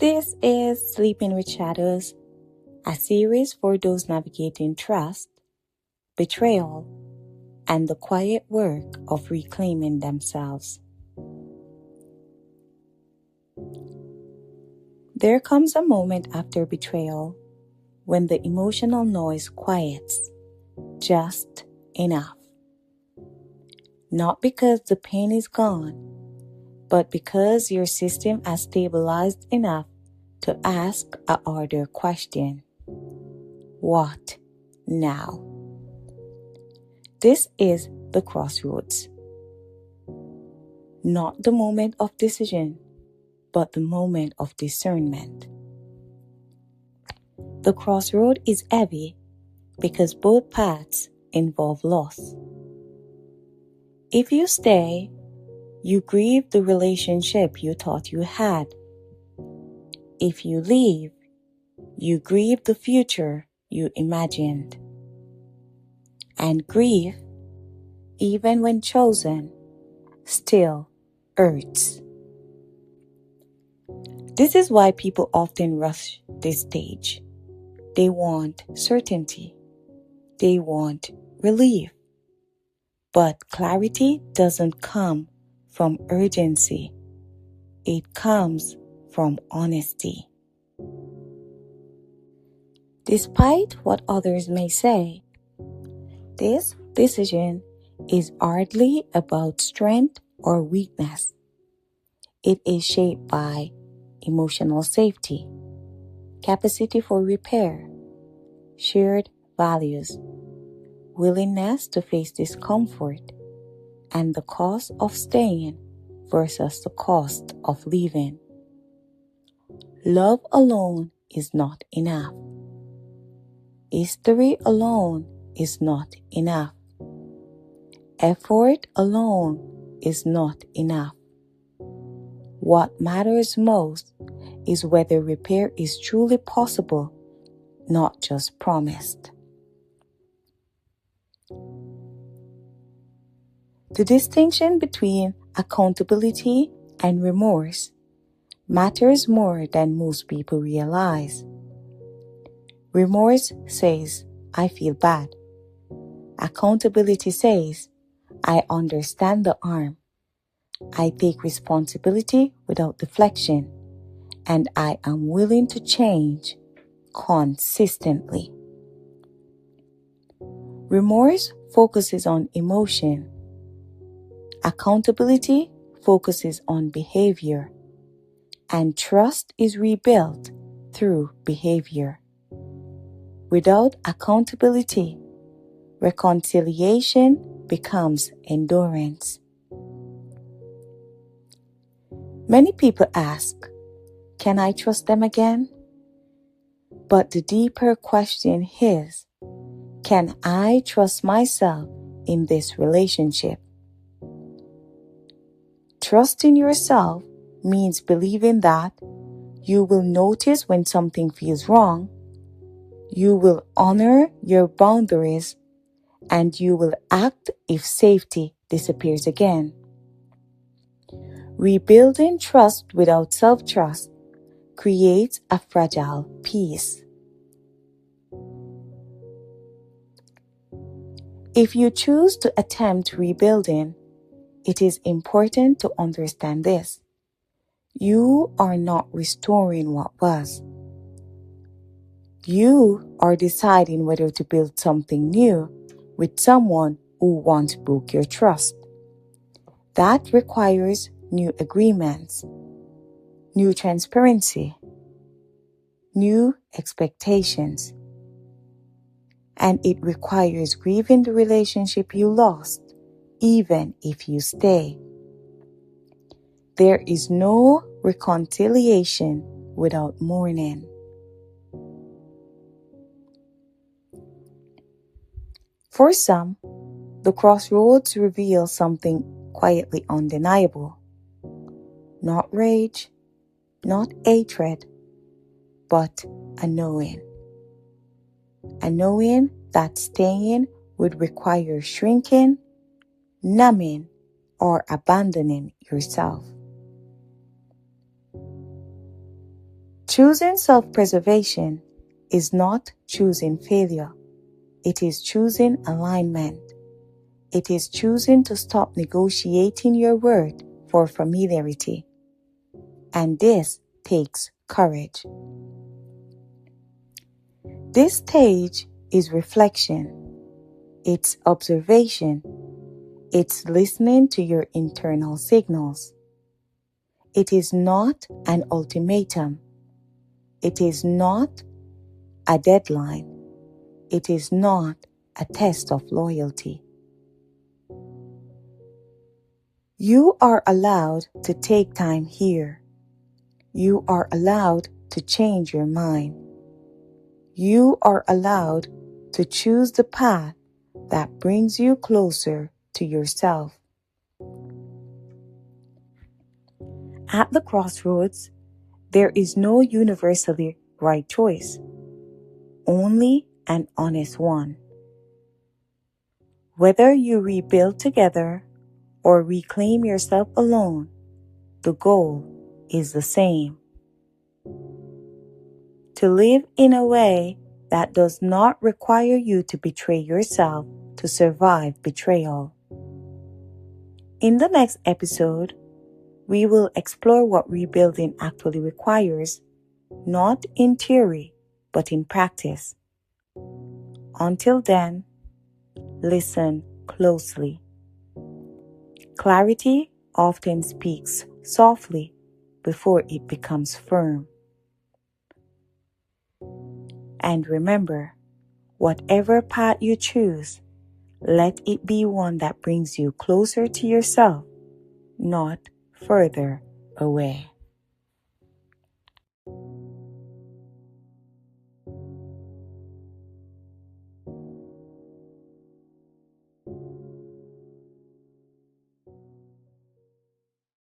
This is Sleeping with Shadows, a series for those navigating trust, betrayal, and the quiet work of reclaiming themselves. There comes a moment after betrayal when the emotional noise quiets just enough. Not because the pain is gone, but because your system has stabilized enough to ask a harder question. What now? This is the crossroads. Not the moment of decision, but the moment of discernment. The crossroad is heavy because both paths involve loss. If you stay, you grieve the relationship you thought you had. If you leave, you grieve the future you imagined. And grief, even when chosen, still hurts. This is why people often rush this stage. They want certainty. They want relief. But clarity doesn't come from urgency. It comes from honesty. Despite what others may say, this decision is hardly about strength or weakness. It is shaped by emotional safety, capacity for repair, shared values, willingness to face discomfort, and the cost of staying versus the cost of leaving. Love alone is not enough. History alone is not enough. Effort alone is not enough. What matters most is whether repair is truly possible, not just promised. The distinction between accountability and remorse matters more than most people realize. Remorse says, I feel bad. Accountability says, I understand the harm. I take responsibility without deflection, and I am willing to change consistently. Remorse focuses on emotion. Accountability focuses on behavior. And trust is rebuilt through behavior. Without accountability, reconciliation becomes endurance. Many people ask, can I trust them again? But the deeper question is, can I trust myself in this relationship? Trusting yourself means believing that you will notice when something feels wrong, you will honor your boundaries, and you will act if safety disappears again. Rebuilding trust without self-trust creates a fragile peace. If you choose to attempt rebuilding, it is important to understand this. You are not restoring what was. You are deciding whether to build something new with someone who once broke your trust. That requires new agreements, new transparency, new expectations. And it requires grieving the relationship you lost, even if you stay. There is no reconciliation without mourning. For some, the crossroads reveal something quietly undeniable. Not rage, not hatred, but a knowing. A knowing that staying would require shrinking, numbing, or abandoning yourself. Choosing self-preservation is not choosing failure. It is choosing alignment. It is choosing to stop negotiating your worth for familiarity. And this takes courage. This stage is reflection. It's observation. It's listening to your internal signals. It is not an ultimatum. It is not a deadline. It is not a test of loyalty. You are allowed to take time here. You are allowed to change your mind. You are allowed to choose the path that brings you closer to yourself. At the crossroads, there is no universally right choice, only an honest one. Whether you rebuild together or reclaim yourself alone, the goal is the same. To live in a way that does not require you to betray yourself to survive betrayal. In the next episode, we will explore what rebuilding actually requires, not in theory, but in practice. Until then, listen closely. Clarity often speaks softly before it becomes firm. And remember, whatever path you choose, let it be one that brings you closer to yourself, not further away.